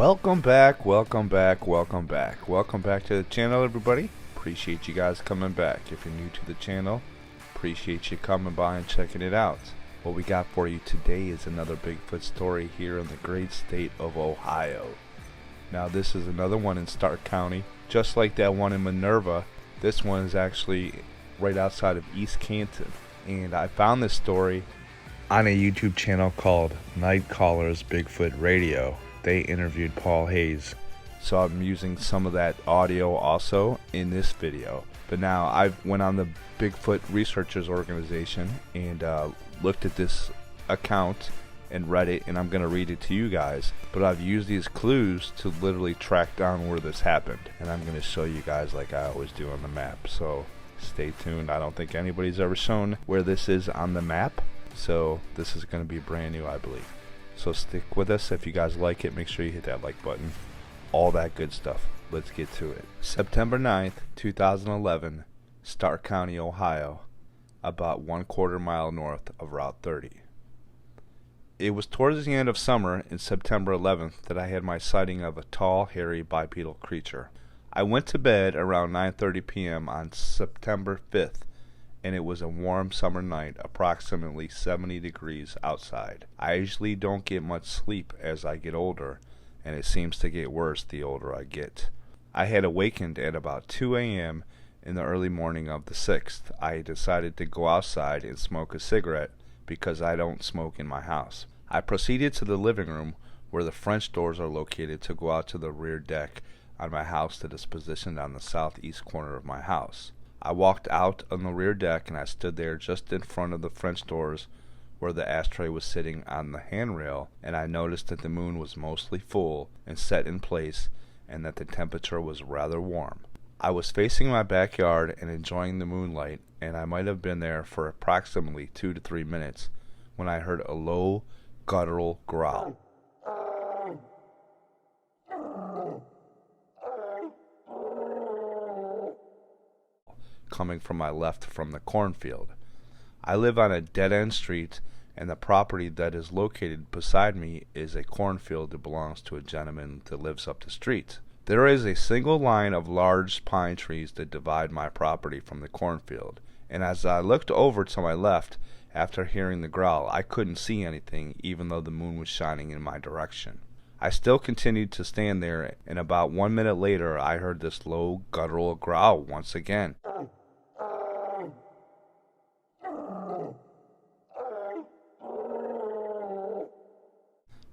Welcome back, welcome back, welcome back. Welcome back to the channel, everybody. Appreciate you guys coming back. If you're new to the channel, appreciate you coming by and checking it out. What we got for you today is another Bigfoot story here in the great state of Ohio. Now this is another one in Stark County. Just like that one in Minerva, this one is actually right outside of East Canton. And I found this story on a YouTube channel called Night Callers Bigfoot Radio. They interviewed Paul Hayes, so I'm using some of that audio also in this video. But now I went on the Bigfoot Researchers Organization and looked at this account and read it, and I'm going to read it to you guys. But I've used these clues to literally track down where this happened, and I'm going to show you guys like I always do on the map. So stay tuned. I don't think anybody's ever shown where this is on the map, so this is going to be brand new, I believe. So stick with us. If you guys like it, make sure you hit that like button. All that good stuff. Let's get to it. September 9th, 2011, Stark County, Ohio, about 1/4 mile north of Route 30. It was towards the end of summer, in September 11th, that I had my sighting of a tall, hairy bipedal creature. I went to bed around 9:30 p.m. on September 5th. And it was a warm summer night, approximately 70 degrees outside. I usually don't get much sleep as I get older, and it seems to get worse the older I get. I had awakened at about 2 a.m. in the early morning of the 6th. I decided to go outside and smoke a cigarette because I don't smoke in my house. I proceeded to the living room where the French doors are located to go out to the rear deck on my house that is positioned on the southeast corner of my house. I walked out on the rear deck and I stood there just in front of the French doors where the ashtray was sitting on the handrail, and I noticed that the moon was mostly full and set in place and that the temperature was rather warm. I was facing my backyard and enjoying the moonlight, and I might have been there for approximately 2 to 3 minutes when I heard a low guttural growl. Coming from my left from the cornfield. I live on a dead-end street, and the property that is located beside me is a cornfield that belongs to a gentleman that lives up the street. There is a single line of large pine trees that divide my property from the cornfield, and as I looked over to my left after hearing the growl, I couldn't see anything even though the moon was shining in my direction. I still continued to stand there, and about 1 minute later I heard this low guttural growl once again.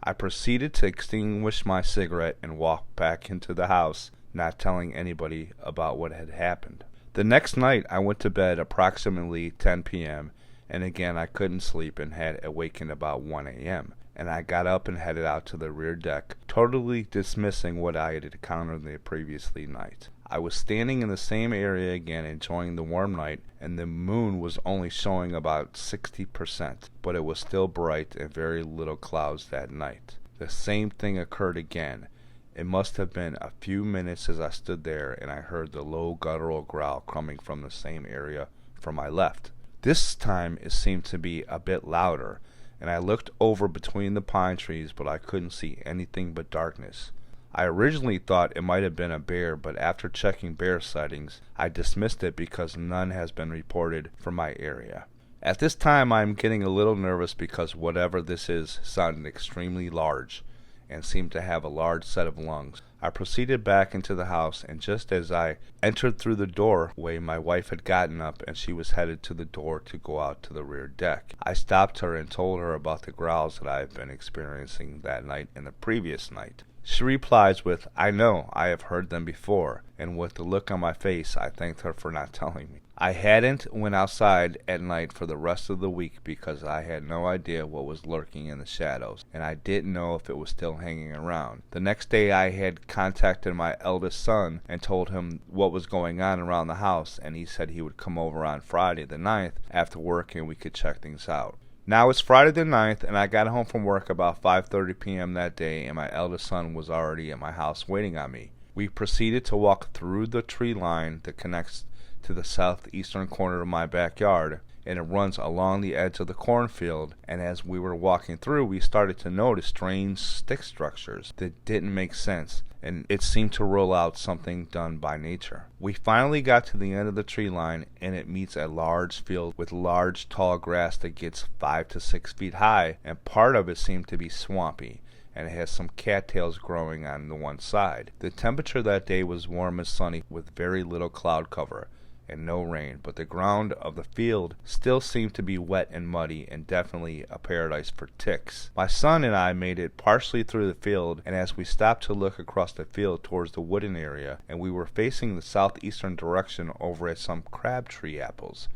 I proceeded to extinguish my cigarette and walk back into the house, not telling anybody about what had happened. The next night I went to bed approximately 10 p.m. and again I couldn't sleep and had awakened about 1 a.m. and I got up and headed out to the rear deck, totally dismissing what I had encountered the previous night. I was standing in the same area again, enjoying the warm night, and the moon was only showing about 60%, but it was still bright and very little clouds that night. The same thing occurred again. It must have been a few minutes as I stood there and I heard the low guttural growl coming from the same area from my left. This time it seemed to be a bit louder, and I looked over between the pine trees, but I couldn't see anything but darkness. I originally thought it might have been a bear, but after checking bear sightings, I dismissed it because none has been reported from my area. At this time I am getting a little nervous because whatever this is sounded extremely large and seemed to have a large set of lungs. I proceeded back into the house, and just as I entered through the doorway, my wife had gotten up and she was headed to the door to go out to the rear deck. I stopped her and told her about the growls that I have been experiencing that night and the previous night. She replies with, "I know, I have heard them before," and with the look on my face, I thanked her for not telling me. I hadn't went outside at night for the rest of the week because I had no idea what was lurking in the shadows, and I didn't know if it was still hanging around. The next day I had contacted my eldest son and told him what was going on around the house, and he said he would come over on Friday the 9th after work and we could check things out. Now it's Friday the 9th, and I got home from work about 5:30 p.m. that day, and my eldest son was already at my house waiting on me. We proceeded to walk through the tree line that connects to the southeastern corner of my backyard, and it runs along the edge of the cornfield, and as we were walking through, we started to notice strange stick structures that didn't make sense, and it seemed to rule out something done by nature. We finally got to the end of the tree line, and it meets a large field with large tall grass that gets 5 to 6 feet high, and part of it seemed to be swampy, and it has some cattails growing on the one side. The temperature that day was warm and sunny with very little cloud cover and no rain, but the ground of the field still seemed to be wet and muddy and definitely a paradise for ticks. My son and I made it partially through the field, and as we stopped to look across the field towards the wooded area, and we were facing the southeastern direction over at some crabtree apples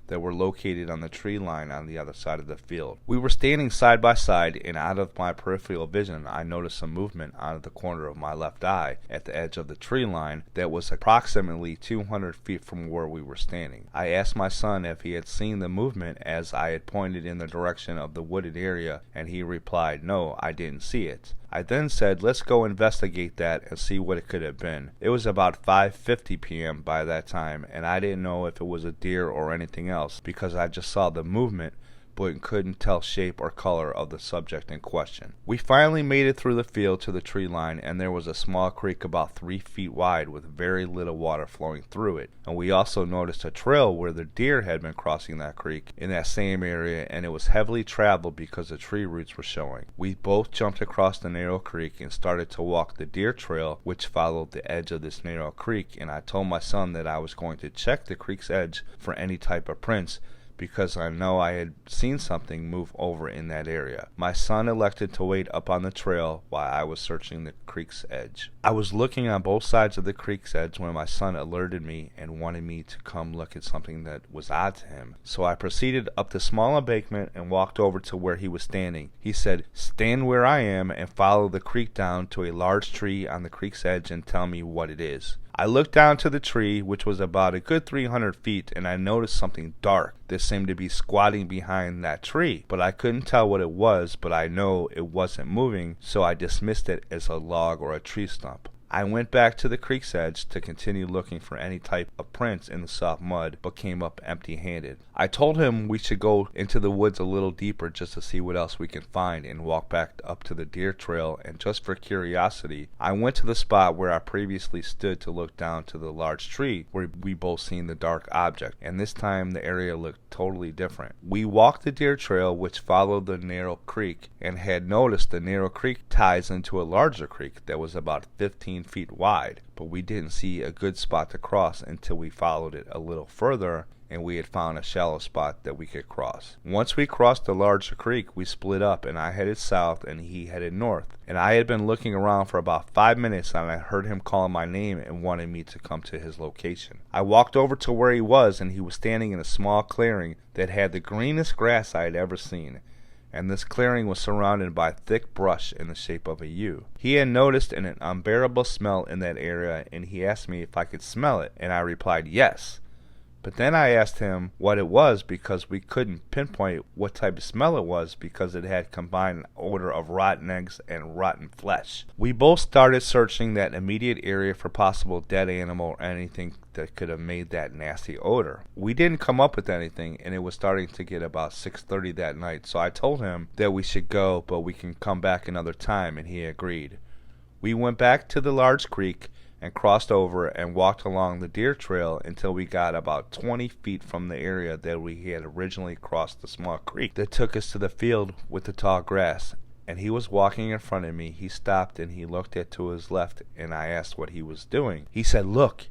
that were located on the tree line on the other side of the field. We were standing side by side, and out of my peripheral vision I noticed some movement out of the corner of my left eye at the edge of the tree line that was approximately 200 feet from where we were standing. I asked my son if he had seen the movement as I had pointed in the direction of the wooded area, and he replied, "No, I didn't see it." I then said, "Let's go investigate that and see what it could have been." It was about 5:50 p.m. by that time, and I didn't know if it was a deer or anything else because I just saw the movement but couldn't tell shape or color of the subject in question. We finally made it through the field to the tree line, and there was a small creek about 3 feet wide with very little water flowing through it. And we also noticed a trail where the deer had been crossing that creek in that same area, and it was heavily traveled because the tree roots were showing. We both jumped across the narrow creek and started to walk the deer trail which followed the edge of this narrow creek, and I told my son that I was going to check the creek's edge for any type of prints because I know I had seen something move over in that area. My son elected to wait up on the trail while I was searching the creek's edge. I was looking on both sides of the creek's edge when my son alerted me and wanted me to come look at something that was odd to him. So I proceeded up the small embankment and walked over to where he was standing. He said, "Stand where I am and follow the creek down to a large tree on the creek's edge and tell me what it is." I looked down to the tree, which was about a good 300 feet, and I noticed something dark that seemed to be squatting behind that tree, but I couldn't tell what it was, but I know it wasn't moving, so I dismissed it as a log or a tree stump. I went back to the creek's edge to continue looking for any type of prints in the soft mud, but came up empty-handed. I told him we should go into the woods a little deeper just to see what else we can find and walk back up to the deer trail, and just for curiosity, I went to the spot where I previously stood to look down to the large tree where we both seen the dark object, and this time the area looked totally different. We walked the deer trail which followed the narrow creek, and had noticed the narrow creek ties into a larger creek that was about 15 feet wide, but we didn't see a good spot to cross until we followed it a little further and we had found a shallow spot that we could cross. Once we crossed the larger creek, we split up and I headed south and he headed north. And I had been looking around for about 5 minutes and I heard him calling my name and wanted me to come to his location. I walked over to where he was, and he was standing in a small clearing that had the greenest grass I had ever seen, and this clearing was surrounded by thick brush in the shape of a U. He had noticed an unbearable smell in that area, and he asked me if I could smell it, and I replied yes. But then I asked him what it was because we couldn't pinpoint what type of smell it was because it had combined odor of rotten eggs and rotten flesh. We both started searching that immediate area for possible dead animal or anything that could have made that nasty odor. We didn't come up with anything, and it was starting to get about 6:30 that night, so I told him that we should go, but we can come back another time, and he agreed. We went back to the large creek and crossed over and walked along the deer trail until we got about 20 feet from the area that we had originally crossed the small creek that took us to the field with the tall grass. And he was walking in front of me. He stopped and he looked to his left, and I asked what he was doing. He said, "Look."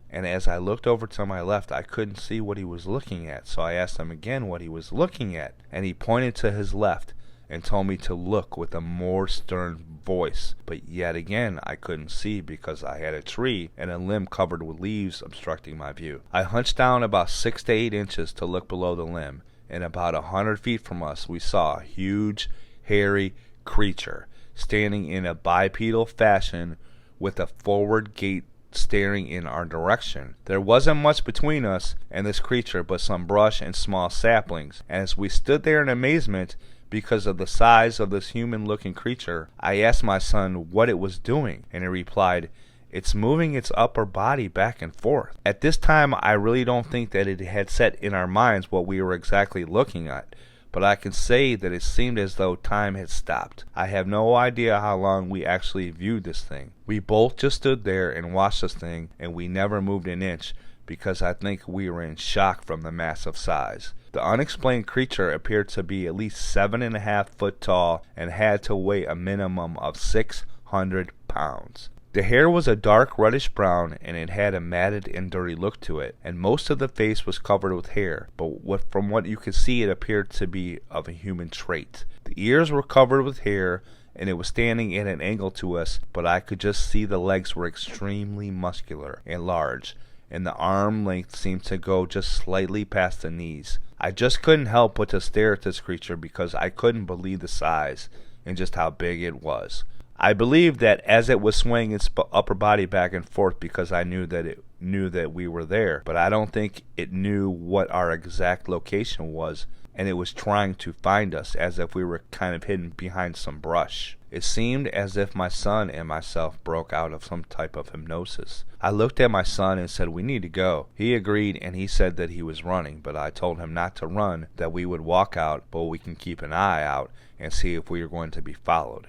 And as I looked over to my left, I couldn't see what he was looking at, so I asked him again what he was looking at, and he pointed to his left and told me to look with a more stern voice, but yet again I couldn't see because I had a tree and a limb covered with leaves obstructing my view. I hunched down about 6 to 8 inches to look below the limb, and about 100 feet from us we saw a huge, hairy creature standing in a bipedal fashion with a forward gait staring in our direction. There wasn't much between us and this creature but some brush and small saplings, and as we stood there in amazement because of the size of this human-looking creature, I asked my son what it was doing, and he replied, It's moving its upper body back and forth. At this time, I really don't think that it had set in our minds what we were exactly looking at, but I can say that it seemed as though time had stopped. I have no idea how long we actually viewed this thing. We both just stood there and watched this thing, and we never moved an inch because I think we were in shock from the massive size. The unexplained creature appeared to be at least 7.5 feet tall and had to weigh a minimum of 600 pounds. The hair was a dark reddish brown, and it had a matted and dirty look to it, and most of the face was covered with hair, but from what you could see, it appeared to be of a human trait. The ears were covered with hair, and it was standing at an angle to us, but I could just see the legs were extremely muscular and large, and the arm length seemed to go just slightly past the knees. I just couldn't help but to stare at this creature because I couldn't believe the size and just how big it was. I believed that as it was swaying its upper body back and forth because I knew that it knew that we were there, but I don't think it knew what our exact location was, and it was trying to find us as if we were kind of hidden behind some brush. It seemed as if my son and myself broke out of some type of hypnosis. I looked at my son and said, "We need to go." He agreed, and he said that he was running, but I told him not to run, that we would walk out, but we can keep an eye out and see if we were going to be followed.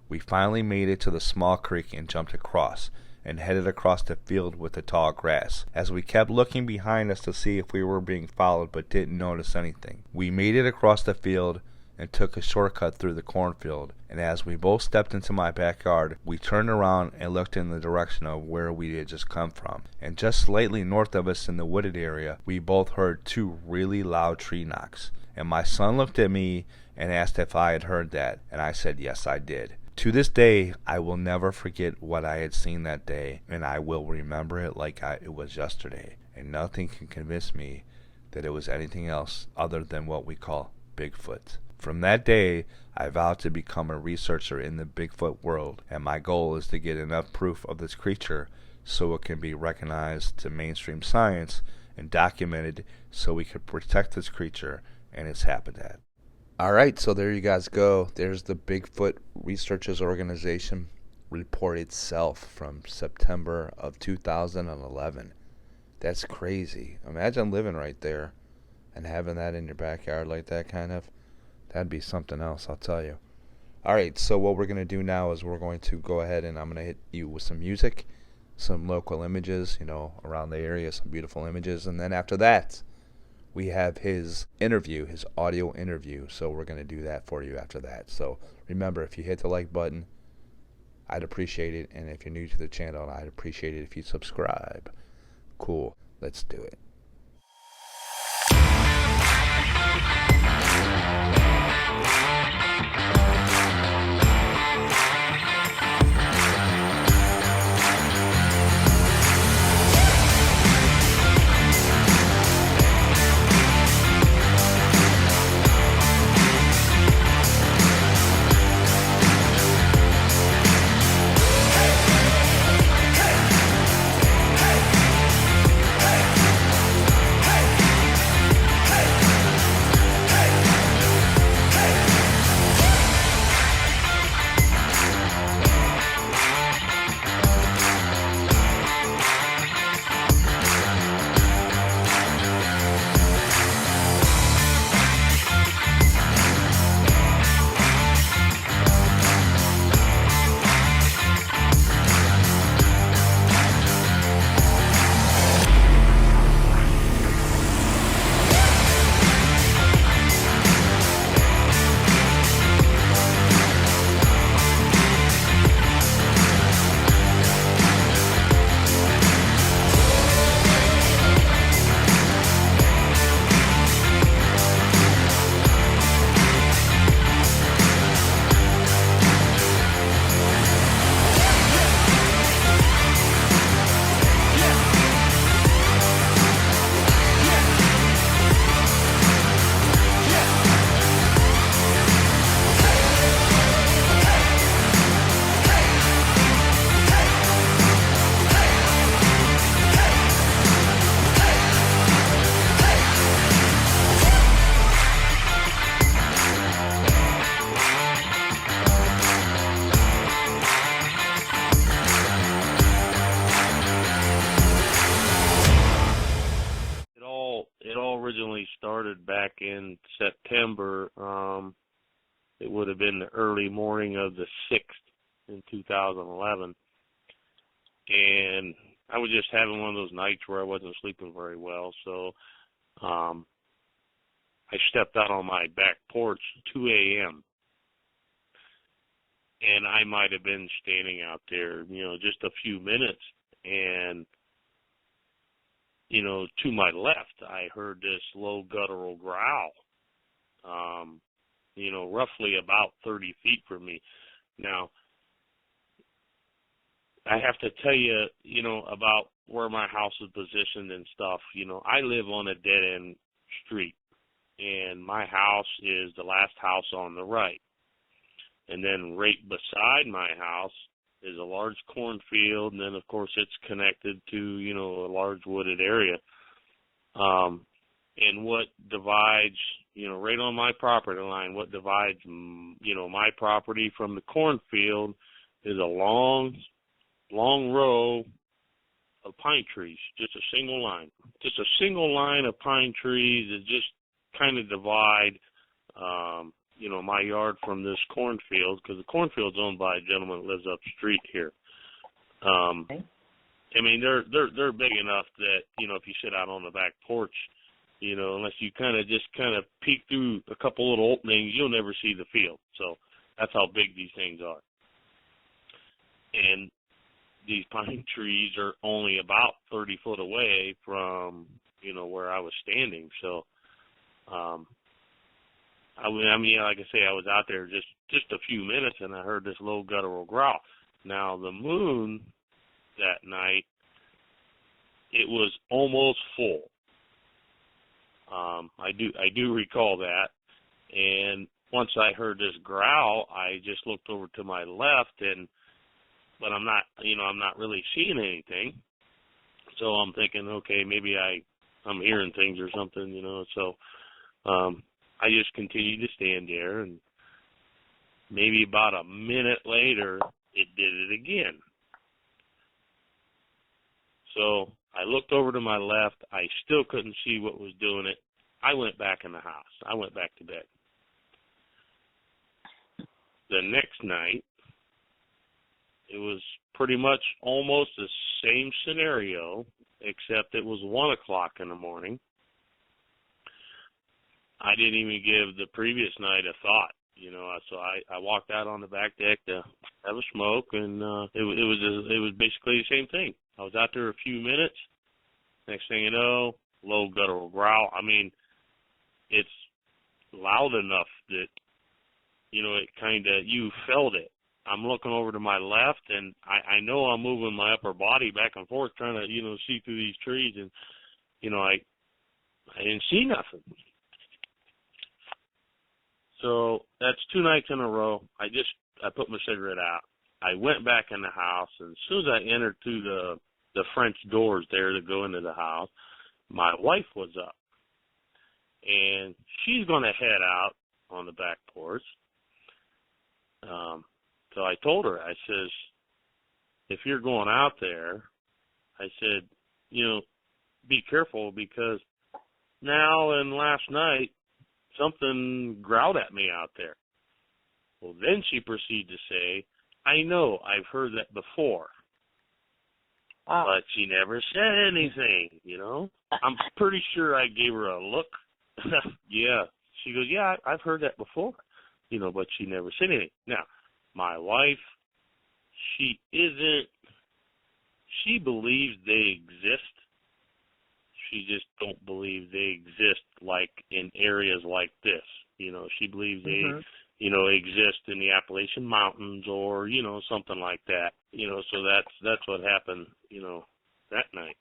We finally made it to the small creek and jumped across, and headed across the field with the tall grass, as we kept looking behind us to see if we were being followed but didn't notice anything. We made it across the field and took a shortcut through the cornfield, and as we both stepped into my backyard, we turned around and looked in the direction of where we had just come from, and just slightly north of us in the wooded area, we both heard 2 really loud tree knocks, and my son looked at me and asked if I had heard that, and I said yes, I did. To this day, I will never forget what I had seen that day, and I will remember it like it was yesterday, and nothing can convince me that it was anything else other than what we call Bigfoot. From that day, I vowed to become a researcher in the Bigfoot world, and my goal is to get enough proof of this creature so it can be recognized to mainstream science and documented so we could protect this creature and its habitat. Alright, so there you guys go. There's the Bigfoot Researchers Organization report itself from September of 2011. That's crazy. Imagine living right there and having that in your backyard like that kind of. That'd be something else, I'll tell you. Alright, so what we're going to do now is we're going to go ahead and I'm going to hit you with some music, some local images, around the area, some beautiful images, and then after that, we have his interview, his audio interview, so we're going to do that for you after that. So remember, if you hit the like button, I'd appreciate it, and if you're new to the channel, I'd appreciate it if you subscribe. Cool, let's do it. in September. It would have been the early morning of the 6th in 2011. And I was just having one of those nights where I wasn't sleeping very well. So I stepped out on my back porch 2 a.m. And I might have been standing out there, just a few minutes. And, to my left, I heard this low guttural growl, roughly about 30 feet from me. Now, I have to tell you, about where my house is positioned and stuff. I live on a dead-end street, and my house is the last house on the right. And then right beside my house is a large cornfield, and then, of course, it's connected to, a large wooded area. And what divides, right on my property line, what divides, my property from the cornfield is a long row of pine trees, just a single line. Just a single line of pine trees that just kind of divide, my yard from this cornfield, because the cornfield's owned by a gentleman that lives up the street here. Okay. I mean, they're big enough that, if you sit out on the back porch, unless you kind of peek through a couple little openings, you'll never see the field. So that's how big these things are. And these pine trees are only about 30 foot away from, where I was standing. So, like I say, I was out there just a few minutes, and I heard this low guttural growl. Now, the moon that night, it was almost full. I do recall that. And once I heard this growl, I just looked over to my left, but I'm not really seeing anything. So I'm thinking, okay, maybe I'm hearing things or something, So I just continued to stand there, and maybe about a minute later, it did it again. So I looked over to my left. I still couldn't see what was doing it. I went back in the house. I went back to bed. The next night, it was pretty much almost the same scenario, except it was 1 o'clock in the morning. I didn't even give the previous night a thought, so I walked out on the back deck to have a smoke, and it was basically the same thing. I was out there a few minutes. Next thing you know, low guttural growl. I mean, it's loud enough that, it kind of, you felt it. I'm looking over to my left, and I know I'm moving my upper body back and forth trying to, see through these trees, and, I didn't see nothing. So that's 2 nights in a row. I put my cigarette out. I went back in the house, and as soon as I entered through the French doors there to go into the house, my wife was up. And she's going to head out on the back porch. So I told her, I says, if you're going out there, I said, be careful, because now and last night, something growled at me out there. Well, then she proceeded to say, I know, I've heard that before. Wow. But she never said anything, I'm pretty sure I gave her a look. Yeah. She goes, yeah, I've heard that before, but she never said anything. Now, my wife, she believes they exist. She just don't believe they exist like in areas like this. She believes they, exist in the Appalachian Mountains or, something like that. So that's what happened, that night.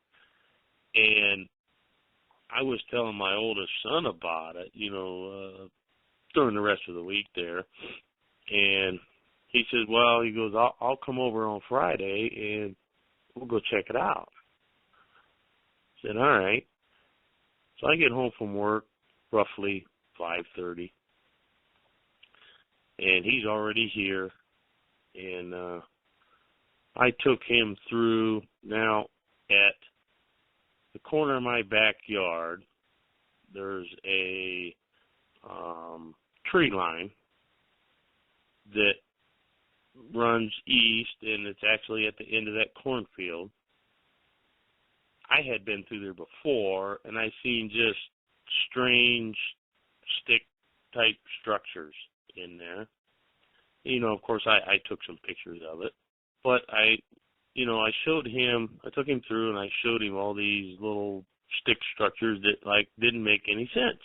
And I was telling my oldest son about it, during the rest of the week there. And he says, well, he goes, I'll come over on Friday and we'll go check it out. I said, all right. So I get home from work roughly 5:30. And he's already here. And I took him through. Now, at the corner of my backyard, there's a tree line that runs east, and it's actually at the end of that cornfield. I had been through there before, and I seen just strange stick-type structures in there. You know, of course, I took some pictures of it, but I took him through, and I showed him all these little stick structures that, like, didn't make any sense.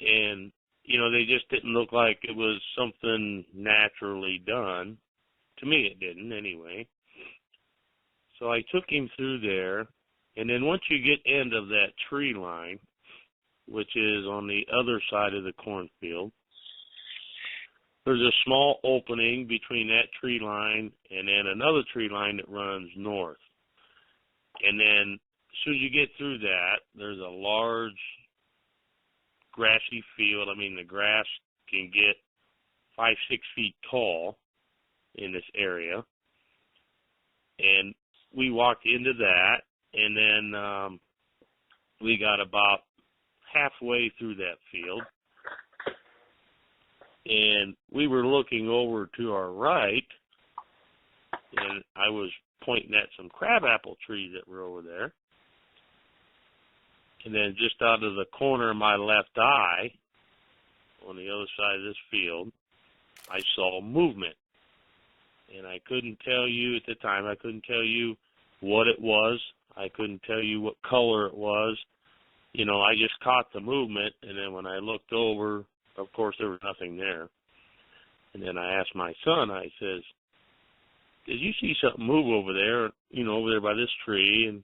And, you know, they just didn't look like it was something naturally done. To me, it didn't, anyway. So I took him through there, and then once you get end of that tree line, which is on the other side of the cornfield, there's a small opening between that tree line and then another tree line that runs north. And then as soon as you get through that, there's a large grassy field. I mean, the grass can get 5-6 feet tall in this area. And we walked into that, and then we got about halfway through that field, and we were looking over to our right, and I was pointing at some crabapple trees that were over there. And then just out of the corner of my left eye, on the other side of this field, I saw movement. And I couldn't tell you at the time, I couldn't tell you what it was. I couldn't tell you what color it was. You know, I just caught the movement, and then when I looked over, of course, there was nothing there. And then I asked my son, I says, did you see something move over there, you know, over there by this tree? And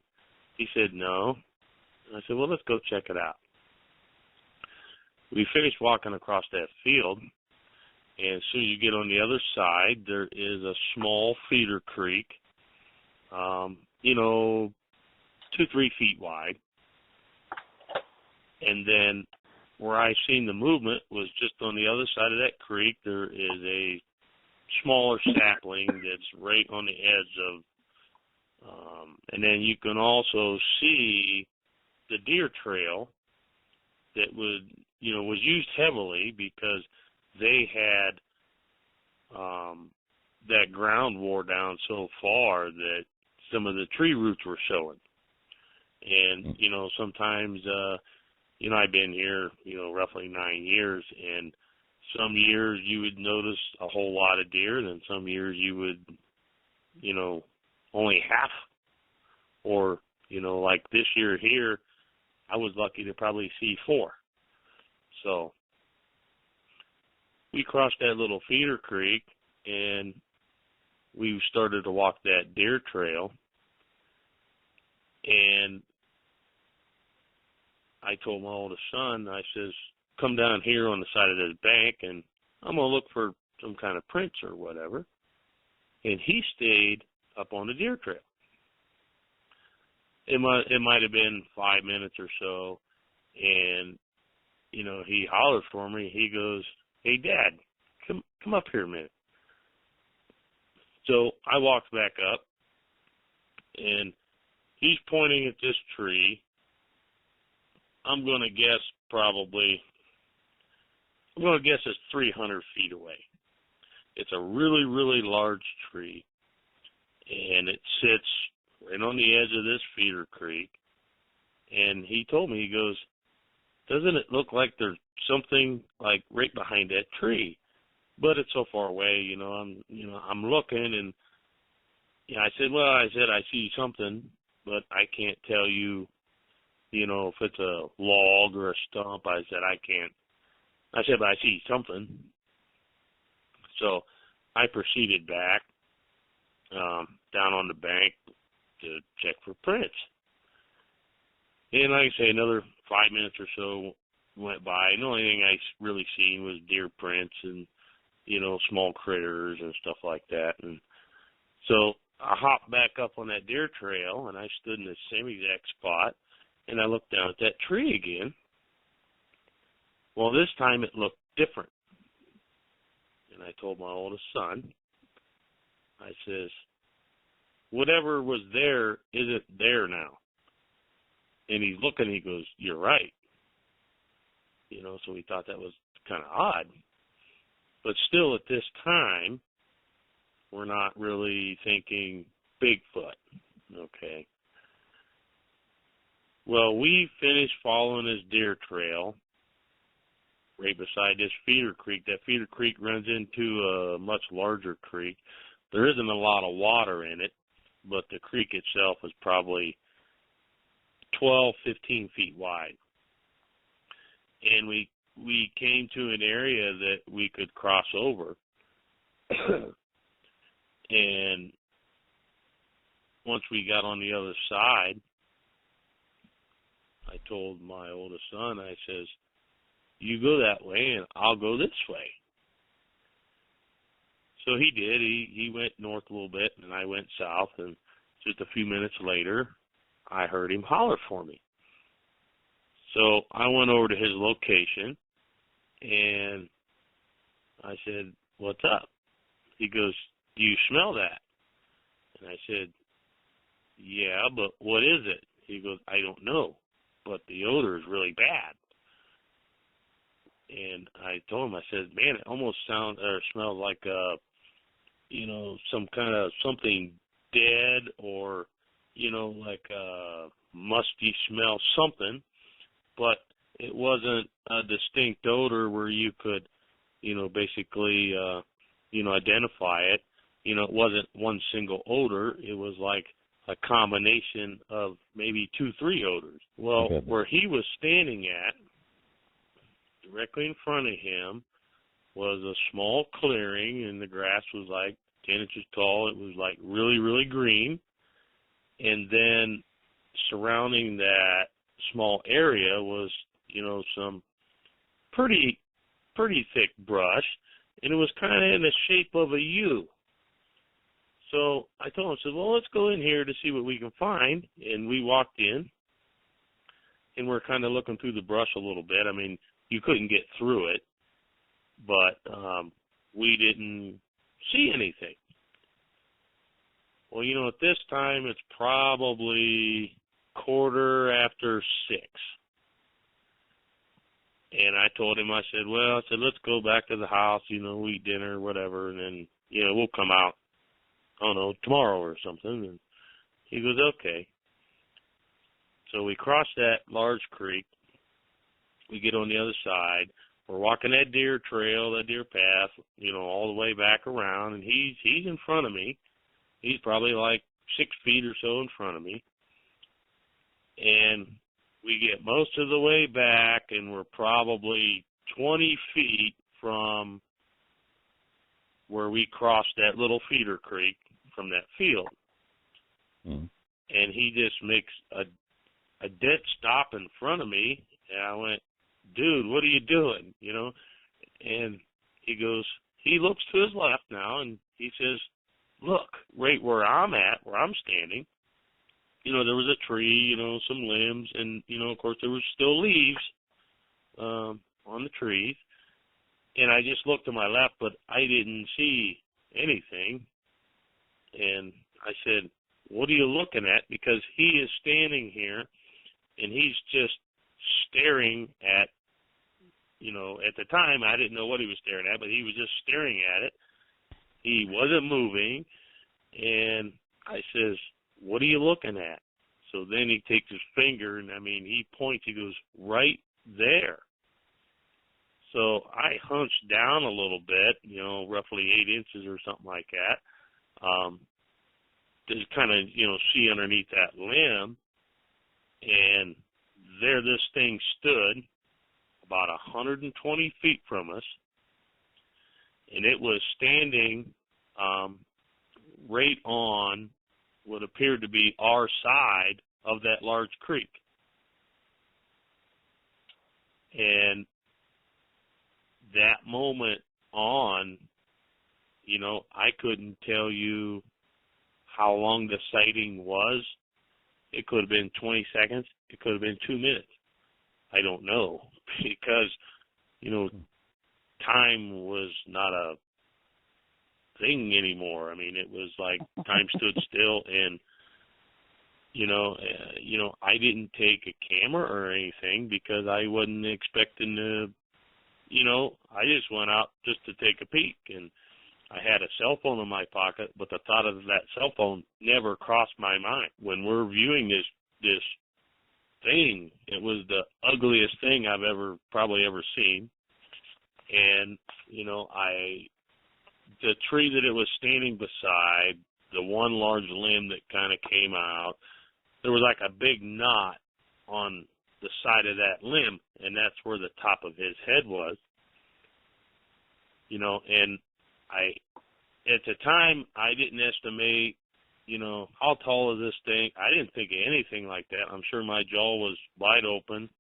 he said, no. And I said, well, let's go check it out. We finished walking across that field, and as soon as you get on the other side, there is a small feeder creek, you know, 2-3 feet wide. And then where I seen the movement was just on the other side of that creek. There is a smaller sapling that's right on the edge of, and then you can also see the deer trail that was used heavily because they had that ground wore down so far that some of the tree roots were showing. And, you know, sometimes, you know, I've been here, you know, roughly 9 years, and some years you would notice a whole lot of deer, and then some years you would, you know, only half. Or, you know, like this year here, I was lucky to probably see 4. So we crossed that little feeder creek, and we started to walk that deer trail. And I told my oldest son, I says, come down here on the side of this bank, and I'm going to look for some kind of prints or whatever. And he stayed up on the deer trail. It might have been 5 minutes or so, and, you know, he hollers for me. He goes, hey, Dad, come up here a minute. So I walked back up, and he's pointing at this tree. I'm going to guess it's 300 feet away. It's a really, really large tree, and it sits right on the edge of this feeder creek. And he told me, he goes, doesn't it look like there's something like right behind that tree? But it's so far away, I'm looking, and I said, I see something, but I can't tell you, if it's a log or a stump. I said, I can't. I said, but I see something. So I proceeded back down on the bank to check for prints. And like I say, another 5 minutes or so went by, and the only thing I really seen was deer prints and, small critters and stuff like that. And so I hopped back up on that deer trail, and I stood in the same exact spot, and I looked down at that tree again. Well, this time it looked different. And I told my oldest son, I says, whatever was there isn't there now. And he's looking, he goes, you're right. you know, so we thought that was kind of odd. But still, at this time, we're not really thinking Bigfoot, okay? Well, we finished following this deer trail right beside this feeder creek. That feeder creek runs into a much larger creek. There isn't a lot of water in it, but the creek itself is probably 12, 15 feet wide. And we came to an area that we could cross over. And once we got on the other side, I told my oldest son, I says, you go that way and I'll go this way. So he did. He went north a little bit and I went south, and just a few minutes later, I heard him holler for me. So I went over to his location and I said, what's up? He goes, do you smell that? And I said, yeah, but what is it? He goes, I don't know, but the odor is really bad. And I told him, I said, man, it almost smells like, you know, some kind of something dead, or, you know, like a musty smell, something. But it wasn't a distinct odor where you could, you know, basically, you know, identify it. You know, it wasn't one single odor. It was like a combination of maybe 2, 3 odors. Well, where he was standing at, directly in front of him, was a small clearing, and the grass was like 10 inches tall. It was like really, really green. And then surrounding that small area was, you know, some pretty thick brush, and it was kind of in the shape of a U. So I told him, I said, well, let's go in here to see what we can find. And we walked in, and we're kind of looking through the brush a little bit. I mean, you couldn't get through it, but we didn't see anything. Well, you know, at this time, it's probably 6:15. And I told him, I said, let's go back to the house, you know, eat dinner, whatever, and then, you know, we'll come out, I don't know, tomorrow or something. And he goes, okay. So we crossed that large creek. We get on the other side. We're walking that deer trail, that deer path, you know, all the way back around, and he's in front of me. He's probably like 6 feet or so in front of me. And we get most of the way back, and we're probably 20 feet from where we crossed that little feeder creek from that field. Mm. And he just makes a dead stop in front of me, and I went, dude, what are you doing? You know, and he goes, he looks to his left now, and he says, look, right where I'm at, where I'm standing, you know, there was a tree, you know, some limbs, and, you know, of course, there was still leaves on the trees. And I just looked to my left, but I didn't see anything. And I said, what are you looking at? Because he is standing here, and he's just staring at, you know, at the time, I didn't know what he was staring at, but he was just staring at it. He wasn't moving. And I says, what are you looking at? So then he takes his finger, and, I mean, he points, he goes, right there. So I hunched down a little bit, you know, roughly 8 inches or something like that, to kind of, you know, see underneath that limb. And there this thing stood about 120 feet from us, and it was standing right on what appeared to be our side of that large creek. And that moment on, you know, I couldn't tell you how long the sighting was. It could have been 20 seconds. It could have been 2 minutes. I don't know, because, you know, time was not a thing anymore. I mean, it was like time stood still, and I didn't take a camera or anything because I wasn't expecting to, I just went out just to take a peek, and I had a cell phone in my pocket, but the thought of that cell phone never crossed my mind. When we're viewing this thing, it was the ugliest thing I've probably ever seen. And, the tree that it was standing beside, the one large limb that kind of came out, there was like a big knot on the side of that limb, and that's where the top of his head was. And at the time, I didn't estimate, how tall is this thing? I didn't think of anything like that. I'm sure my jaw was wide open.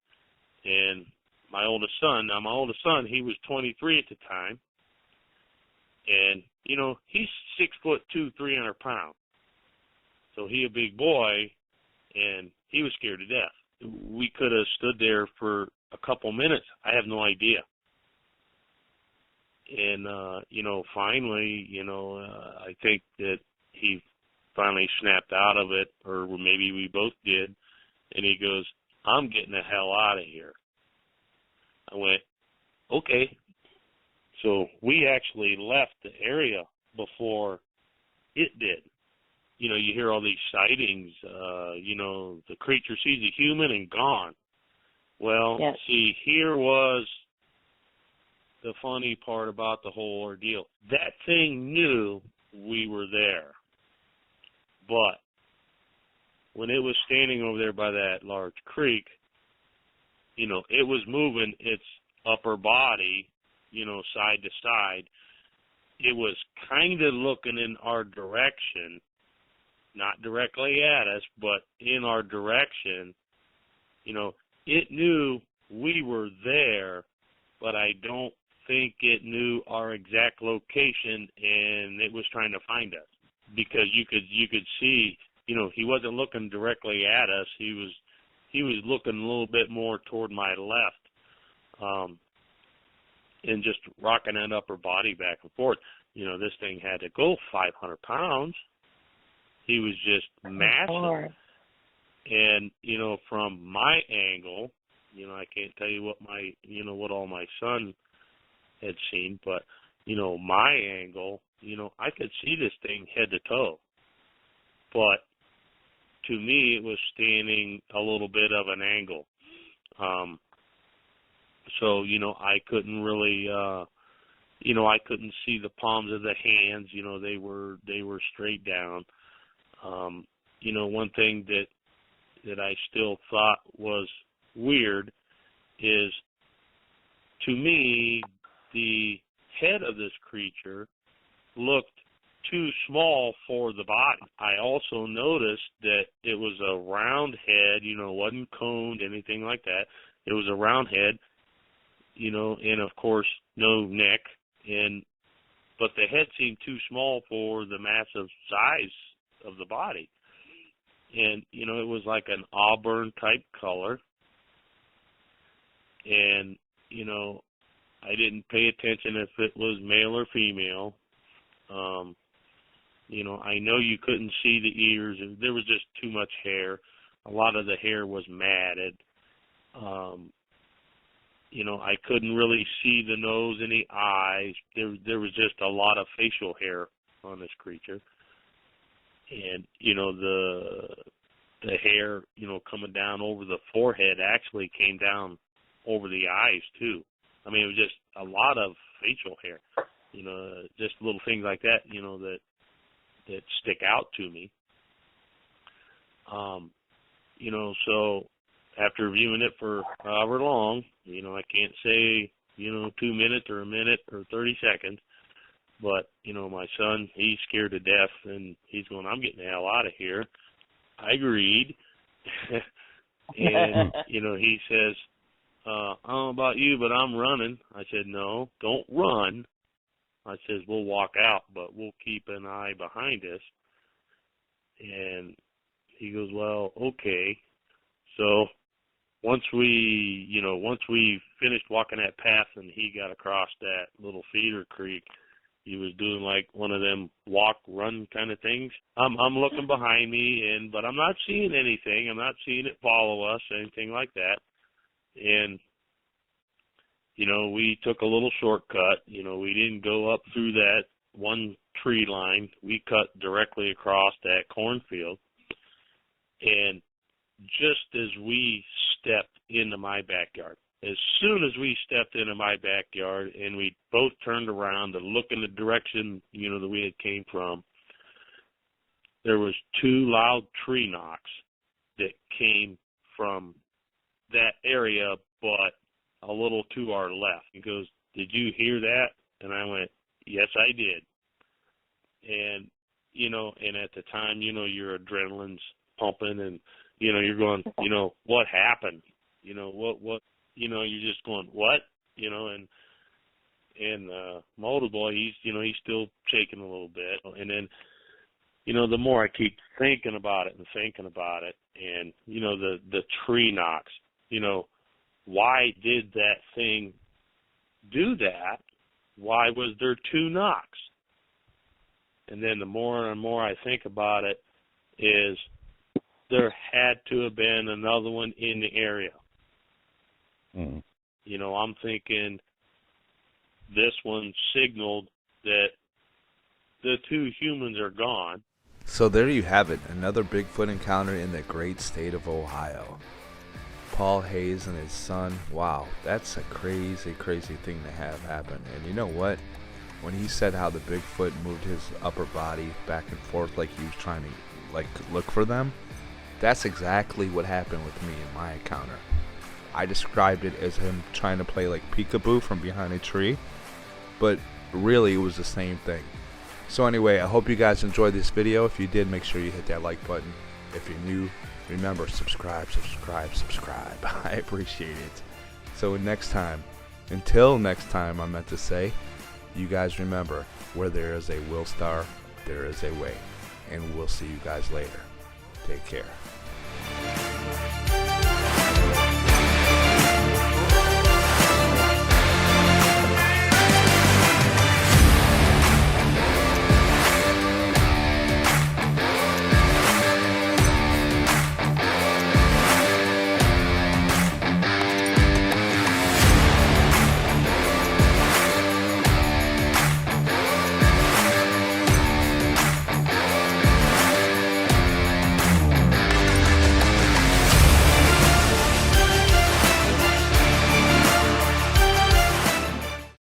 And my oldest son, he was 23 at the time. And, he's 6'2", 300 pounds. So he a big boy, and he was scared to death. We could have stood there for a couple minutes. I have no idea. And, finally, I think that he finally snapped out of it, or maybe we both did, and he goes, "I'm getting the hell out of here." I went, "Okay." So we actually left the area before it did. You hear all these sightings, the creature sees a human and gone. Well, yes. See, here was the funny part about the whole ordeal. That thing knew we were there. But when it was standing over there by that large creek, it was moving its upper body, side to side. It was kind of looking in our direction, not directly at us, but in our direction. It knew we were there, but I don't think it knew our exact location, and it was trying to find us, because you could see, he wasn't looking directly at us. He was looking a little bit more toward my left, and just rocking that upper body back and forth. This thing had to go 500 pounds. He was just massive. And, from my angle, I can't tell you what all my son had seen, but, my angle, I could see this thing head to toe. But to me, it was standing a little bit of an angle. So, I couldn't really, I couldn't see the palms of the hands. They were straight down. One thing that I still thought was weird is, to me, the head of this creature looked too small for the body. I also noticed that it was a round head, wasn't coned, anything like that. It was a round head, and of course no neck, but the head seemed too small for the massive size of the body. And, it was like an auburn type color. And, I didn't pay attention if it was male or female. I know you couldn't see the ears, and there was just too much hair. A lot of the hair was matted. I couldn't really see the nose and the eyes. There was just a lot of facial hair on this creature. And, the hair, coming down over the forehead actually came down over the eyes, too. I mean, it was just a lot of facial hair, just little things like that, that stick out to me. So after viewing it for however long, I can't say, 2 minutes or a minute or 30 seconds, but, my son, he's scared to death, and he's going, "I'm getting the hell out of here." I agreed. And, he says, "I don't know about you, but I'm running." I said, "No, don't run." I says, "We'll walk out, but we'll keep an eye behind us." And he goes, "Well, okay." So once we finished walking that path and he got across that little feeder creek, He was doing like one of them walk, run kind of things. I'm looking behind me, but I'm not seeing anything. I'm not seeing it follow us, anything like that. And, you know, we took a little shortcut. You know, we didn't go up through that one tree line. We cut directly across that cornfield. And just as we stepped into my backyard, as soon as we stepped into my backyard and we both turned around to look in the direction, you know, that we had came from, there was 2 loud tree knocks that came from that area, but a little to our left. He goes, "Did you hear that?" And I went, "Yes, I did." And, you know, and at the time, you know, your adrenaline's pumping and, you know, you're going, you know, what happened? You know, what, you know, you're just going, what? You know, and my older boy, he's still shaking a little bit. And then, you know, the more I keep thinking about it, and, you know, the tree knocks, you know, why did that thing do that? Why was there 2 knocks? And then the more and more I think about it is there had to have been another one in the area. Mm. You know, I'm thinking this one signaled that the 2 humans are gone. So there you have it, another Bigfoot encounter in the great state of Ohio. Paul Hayes and his son, wow, that's a crazy, crazy thing to have happen. And you know what? When he said how the Bigfoot moved his upper body back and forth like he was trying to like look for them, that's exactly what happened with me in my encounter. I described it as him trying to play like peekaboo from behind a tree, but really it was the same thing. So anyway, I hope you guys enjoyed this video. If you did, make sure you hit that like button. If you're new, remember, subscribe. I appreciate it. So until next time, I meant to say, you guys remember, where there is a WILLSTAR, there is a way. And we'll see you guys later. Take care.